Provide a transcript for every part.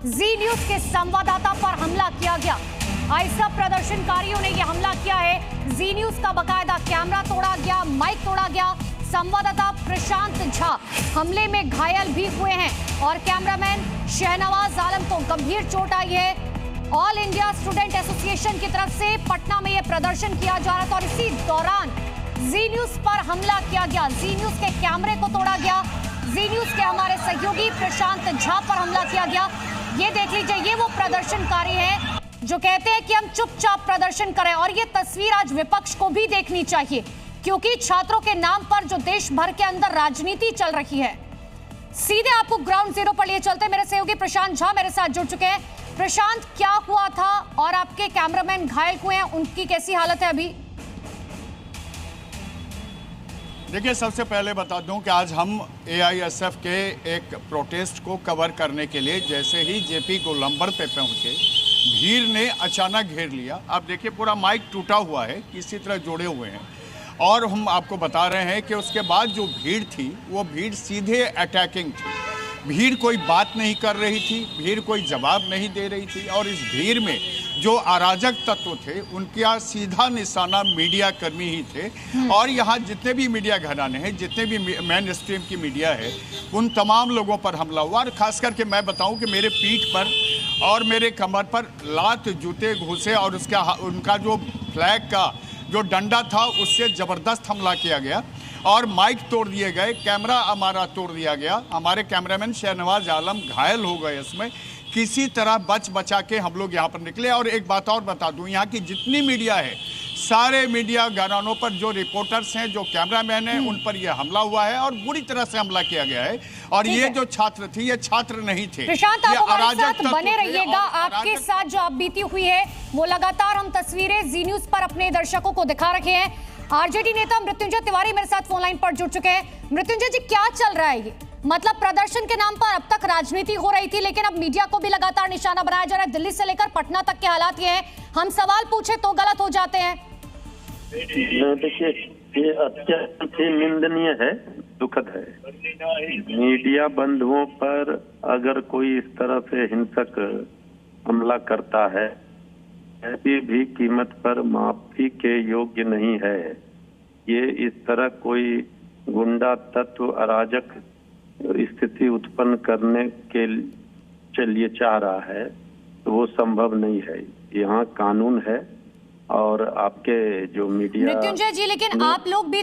जी news के संवाददाता पर हमला किया गया। आईएसएफ प्रदर्शनकारियों ने यह हमला किया है। जी न्यूज का बकायदा कैमरा तोड़ा गया, माइक तोड़ा गया। संवाददाता प्रशांत झा हमले में घायल भी हुए हैं और कैमरामैन शहनवाज आलम को गंभीर चोट आई है। ऑल इंडिया स्टूडेंट एसोसिएशन की तरफ से पटना में यह प्रदर्शन किया जा रहा था और इसी दौरान जी न्यूज पर हमला किया गया। जी न्यूज के कैमरे को तोड़ा गया। जी न्यूज के हमारे सहयोगी प्रशांत झा पर हमला किया गया। ये देख लीजिए, ये वो प्रदर्शनकारी हैं जो कहते हैं कि हम चुपचाप प्रदर्शन करें और ये तस्वीर आज विपक्ष को भी देखनी चाहिए, क्योंकि छात्रों के नाम पर जो देश भर के अंदर राजनीति चल रही है। सीधे आपको ग्राउंड जीरो पर लिए चलते, मेरे सहयोगी प्रशांत झा मेरे साथ जुड़ चुके हैं। प्रशांत, क्या हुआ था और आपके कैमरामैन घायल हुए हैं, उनकी कैसी हालत है अभी? देखिए, सबसे पहले बता दूं कि आज हम एआईएसएफ के एक प्रोटेस्ट को कवर करने के लिए जैसे ही जेपी गोलंबर पे पहुंचे, भीड़ ने अचानक घेर लिया। आप देखिए, पूरा माइक टूटा हुआ है, किसी तरह जोड़े हुए हैं और हम आपको बता रहे हैं कि उसके बाद जो भीड़ थी वो भीड़ सीधे अटैकिंग थी। भीड़ कोई बात नहीं कर रही थी, भीड़ कोई जवाब नहीं दे रही थी और इस भीड़ में जो अराजक तत्व थे उनका सीधा निशाना मीडिया कर्मी ही थे। और यहाँ जितने भी मीडिया घराने हैं, जितने भी मेन स्ट्रीम की मीडिया है, उन तमाम लोगों पर हमला हुआ। और खास करके मैं बताऊं कि मेरे पीठ पर और मेरे कमर पर लात, जूते, घूसे और उनका जो फ्लैग का जो डंडा था उससे ज़बरदस्त हमला किया गया और माइक तोड़ दिए गए, कैमरा हमारा तोड़ दिया गया। हमारे कैमरामैन शहनवाज आलम घायल हो गए। इसमें किसी तरह बचा के हम लोग यहाँ पर निकले। और एक बात और बता दूं, यहाँ की जितनी मीडिया है, सारे मीडिया घरानों पर जो रिपोर्टर्स हैं, जो कैमरामैन हैं, उन पर यह हमला हुआ है और बुरी तरह से हमला किया गया है। और ये जो छात्र थे, ये छात्र नहीं थे। प्रशांत, आप हमारे साथ बने रहिएगा। आपके साथ जो आप बीती हुई है वो लगातार हम तस्वीरें जी न्यूज पर अपने दर्शकों को दिखा रखे हैं। आरजेडी नेता मृत्युंजय तिवारी मेरे साथ फोन लाइन पर जुड़ चुके हैं। मृत्युंजय जी, क्या चल रहा है ये? मतलब प्रदर्शन के नाम पर अब तक राजनीति हो रही थी, लेकिन अब मीडिया को भी लगातार निशाना बनाया जा रहा है। दिल्ली से लेकर पटना तक के हालात ये हैं, हम सवाल पूछे तो गलत हो जाते हैं। देखिए, ये अत्यंत ही निंदनीय है, दुखद है। मीडिया बंधुओं पर अगर कोई इस तरह से हिंसक हमला करता है, किसी भी कीमत पर माफी के योग्य नहीं है। ये इस तरह कोई गुंडा तत्व अराजक स्थिति उत्पन्न करने के लिए चाह रहा है तो वो संभव नहीं है। यहाँ कानून है और आपके जो मीडिया। मृत्युंजय जी, लेकिन आप लोग भी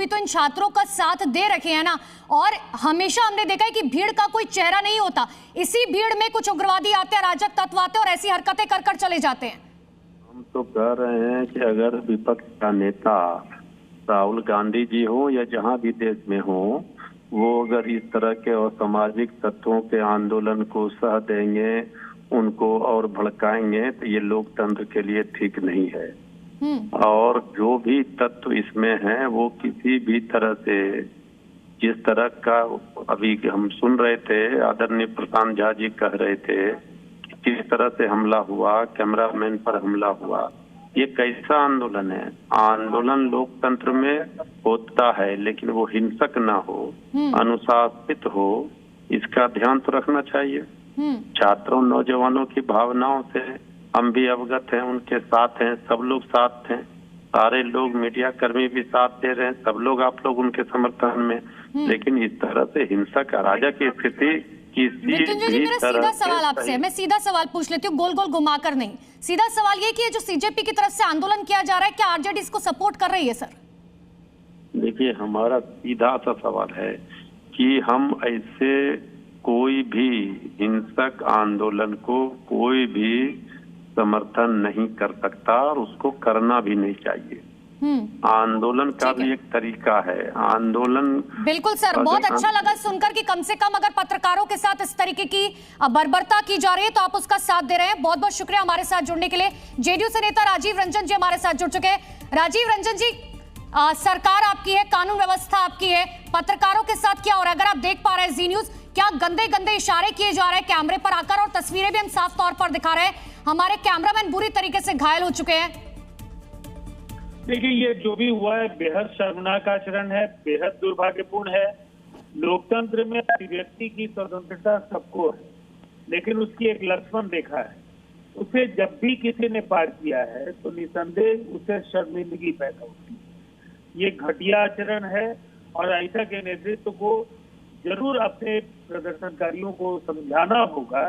तो इन छात्रों का साथ दे रखे हैं ना, और हमेशा हमने देखा है कि भीड़ का कोई चेहरा नहीं होता। इसी भीड़ में कुछ उग्रवादी आते हैं, अराजक तत्व आते हैं और ऐसी हरकतें कर चले जाते हैं। हम तो कह रहे हैं कि अगर विपक्ष का नेता राहुल गांधी जी हो या जहां भी देश में हो, वो अगर इस तरह के असामाजिक तत्वों के आंदोलन को सह देंगे, उनको और भड़काएंगे, तो ये लोकतंत्र के लिए ठीक नहीं है। और जो भी तत्व इसमें हैं वो किसी भी तरह से, जिस तरह का अभी हम सुन रहे थे, आदरणीय प्रशांत झा जी कह रहे थे किस तरह से हमला हुआ, कैमरामैन पर हमला हुआ, ये कैसा आंदोलन है? आंदोलन लोकतंत्र में होता है, लेकिन वो हिंसक ना हो, अनुशासित हो, इसका ध्यान तो रखना चाहिए। छात्रों, नौजवानों की भावनाओं से हम भी अवगत हैं, उनके साथ हैं, सब लोग साथ हैं, सारे लोग, मीडिया कर्मी भी साथ दे रहे हैं, सब लोग, आप लोग उनके समर्थन में। लेकिन इस तरह से हिंसक अराजक की स्थिति मृत्युंजय जी, मेरा सीधा सवाल आपसे, मैं सीधा सवाल पूछ लेती हूँ, गोल गोल घुमाकर नहीं। सीधा सवाल ये कि ये जो सीजेपी की तरफ से आंदोलन किया जा रहा है, क्या आरजेडी इसको सपोर्ट कर रही है? सर देखिए, हमारा सीधा सा सवाल है कि हम ऐसे कोई भी हिंसक आंदोलन को कोई भी समर्थन नहीं कर सकता और उसको करना भी नहीं चाहिए। आंदोलन का भी एक तरीका है। आंदोलन बिल्कुल सर, बहुत अच्छा लगा सुनकर कि कम से कम अगर पत्रकारों के साथ इस तरीके की बर्बरता की जा रही है तो आप उसका साथ दे रहे हैं। बहुत बहुत शुक्रिया हमारे साथ जुड़ने के लिए। जेडीयू से नेता राजीव रंजन जी हमारे साथ जुड़ चुके हैं। राजीव रंजन जी, सरकार आपकी है, कानून व्यवस्था आपकी है, पत्रकारों के साथ क्या हो रहा है? अगर आप देख पा रहे हैं जी न्यूज, क्या गंदे गंदे इशारे किए जा रहे हैं कैमरे पर आकर, और तस्वीरें भी हम साफ तौर पर दिखा रहे हैं। हमारे कैमरामैन बुरी तरीके से घायल हो चुके हैं। देखिए, ये जो भी हुआ है बेहद शर्मनाक आचरण है, बेहद दुर्भाग्यपूर्ण है। लोकतंत्र में अभिव्यक्ति की स्वतंत्रता सबको है, लेकिन उसकी एक लक्ष्मण रेखा है। उसे जब भी किसी ने पार किया है तो निसंदेह उसे शर्मिंदगी पैदा होती है। ये घटिया आचरण है और ऐसा के नेतृत्व को जरूर अपने प्रदर्शनकारियों को समझाना होगा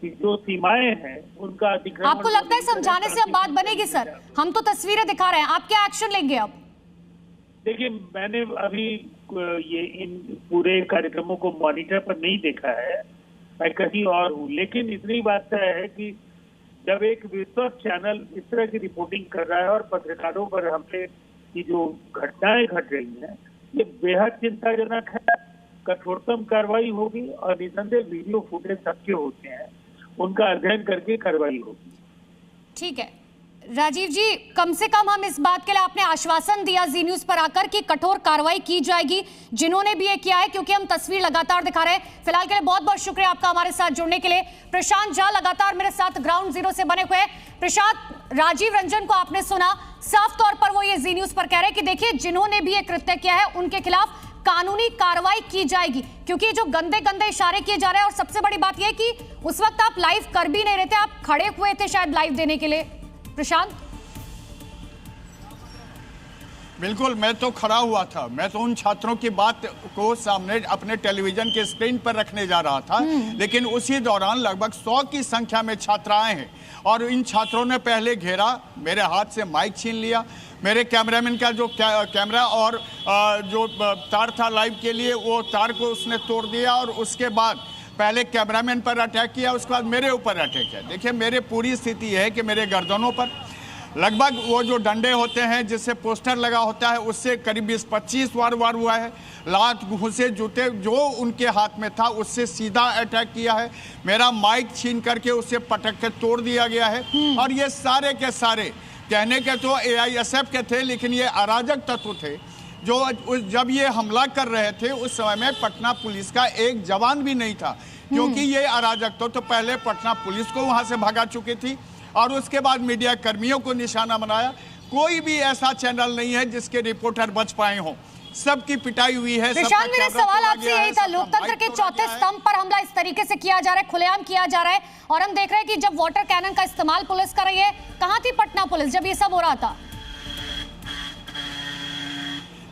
कि जो सीमाएं हैं उनका अतिक्रमण। आपको लगता है समझाने से अब बात बनेगी सर? हम तो तस्वीरें दिखा रहे हैं, आप क्या एक्शन लेंगे अब? देखिए, मैंने अभी ये इन पूरे कार्यक्रमों को मॉनिटर पर नहीं देखा है, मैं कहीं और हूँ, लेकिन इतनी बात तय है कि जब एक विश्वस्त चैनल इस तरह की रिपोर्टिंग कर रहा है और पत्रकारों पर हमले की जो घटनाएं घट रही हैं, ये बेहद चिंताजनक है। कठोरतम कार्रवाई होगी और निसंदेह वीडियो फुटेज सबके होते हैं, उनका अध्ययन करके कार्रवाई होगी। ठीक है राजीव जी, कम से कम हम इस बात के लिए आपने आश्वासन दिया जी न्यूज पर आकर कि कठोर कार्रवाई की जाएगी जिन्होंने भी ये किया है, क्योंकि हम तस्वीर लगातार दिखा रहे हैं। फिलहाल के लिए बहुत बहुत शुक्रिया आपका हमारे साथ जुड़ने के लिए। प्रशांत झा लगातार मेरे साथ ग्राउंड जीरो से बने हुए हैं। प्रशांत, राजीव रंजन को आपने सुना, साफ तौर पर वो ये जी न्यूज पर कह रहे हैं कि देखिए जिन्होंने भी ये कृत्य किया है उनके खिलाफ कानूनी कार्रवाई की जाएगी, क्योंकि जो गंदे गंदे इशारे किए जा रहे हैं। और सबसे बड़ी बात यह कि उस वक्त आप लाइव कर भी नहीं रहे थे, आप खड़े हुए थे शायद लाइव देने के लिए। प्रशांत? बिल्कुल, मैं तो खड़ा हुआ था। मैं तो उन छात्रों की बात को सामने अपने टेलीविजन के स्क्रीन पर रखने जा रहा था, लेकिन उसी दौरान लगभग 100 की संख्या में छात्राएं हैं और इन छात्रों ने पहले घेरा, मेरे हाथ से माइक छीन लिया, मेरे कैमरामैन का जो कैमरा और जो तार था लाइव के लिए वो तार को उसने तोड़ दिया और उसके बाद पहले कैमरामैन पर अटैक किया, उसके बाद मेरे ऊपर अटैक किया। देखिए, मेरे पूरी स्थिति है कि मेरे गर्दनों पर लगभग वो जो डंडे होते हैं जिससे पोस्टर लगा होता है उससे करीब 20-25 वार हुआ है। लात, घूंसे, जूते जो उनके हाथ में था उससे सीधा अटैक किया है। मेरा माइक छीन करके उसे पटक के तोड़ दिया गया है। और ये सारे के सारे कहने के तो AISF के थे, लेकिन ये अराजक तत्व थे जो जब ये हमला कर रहे थे उस समय में पटना पुलिस का एक जवान भी नहीं था, क्योंकि ये अराजक तो पहले पटना पुलिस को वहां से भगा चुकी थी और उसके बाद मीडिया कर्मियों को निशाना बनाया। कोई भी ऐसा चैनल नहीं है जिसके रिपोर्टर बच पाए हों, सबकी पिटाई हुई है। प्रशांत, मेरा सवाल आपसे यही था, लोकतंत्र के चौथे स्तंभ पर हमला इस तरीके से किया जा रहा है, खुलेआम किया जा रहा है, और हम देख रहे हैं कि जब वाटर कैनन का इस्तेमाल पुलिस कर रही है, कहां थी पटना पुलिस जब ये सब हो रहा था?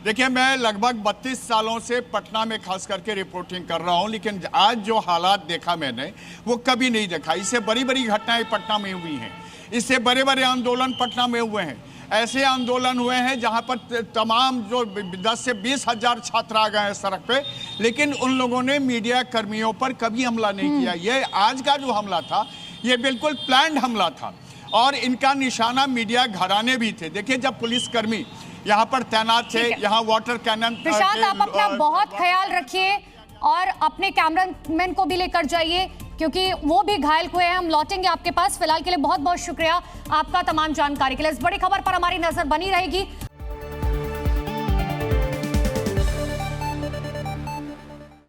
देखिए, मैं लगभग 32 सालों से पटना में खास करके रिपोर्टिंग कर रहा हूं, लेकिन आज जो हालात देखा मैंने वो कभी नहीं देखा। इससे बड़ी बड़ी घटनाएं पटना में हुई हैं, इससे बड़े बड़े आंदोलन पटना में हुए हैं। ऐसे आंदोलन हुए हैं जहां पर तमाम जो 10 से 20 हजार छात्र आ गए हैं सड़क पे, लेकिन उन लोगों ने मीडिया कर्मियों पर कभी हमला नहीं किया। ये आज का जो हमला था ये बिल्कुल प्लान्ड हमला था और इनका निशाना मीडिया घराने भी थे। देखिए, जब पुलिसकर्मी यहाँ पर तैनात थे, यहाँ वाटर कैनन। प्रशांत, आप अपना बहुत ख्याल रखिए और अपने कैमरामैन को भी लेकर जाइए, क्योंकि वो भी घायल हुए हैं। हम लौटेंगे आपके पास। फिलहाल के लिए बहुत बहुत शुक्रिया आपका तमाम जानकारी के लिए। इस बड़ी खबर पर हमारी नजर बनी रहेगी।